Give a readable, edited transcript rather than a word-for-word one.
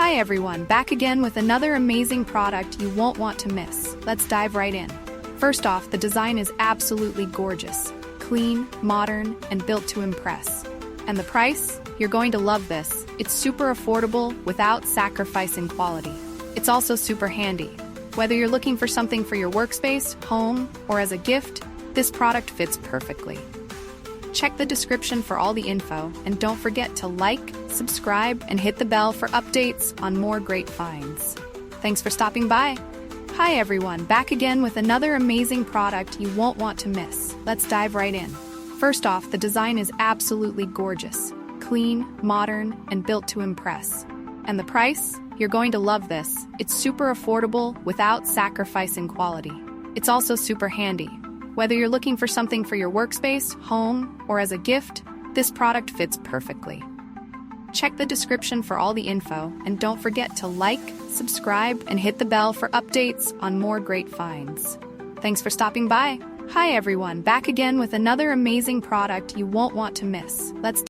Hi everyone, back again with another amazing product you won't want to miss. Let's dive right in. First off, the design is absolutely gorgeous. Clean, modern, and built to impress. And the price? You're going to love this. It's super affordable without sacrificing quality. It's also super handy. Whether you're looking for something for your workspace, home, or as a gift, this product fits perfectly. Check the description for all the info, and don't forget to like, subscribe, and hit the bell for updates on more great finds. Thanks for stopping by. Hi everyone, back again with another amazing product you won't want to miss. Let's dive right in. First off, the design is absolutely gorgeous. Clean, modern, and built to impress. And the price? You're going to love this. It's super affordable without sacrificing quality. It's also super handy. Whether you're looking for something for your workspace, home, or as a gift, this product fits perfectly. Check the description for all the info, and don't forget to like, subscribe, and hit the bell for updates on more great finds. Thanks for stopping by. Hi everyone, back again with another amazing product you won't want to miss. Let's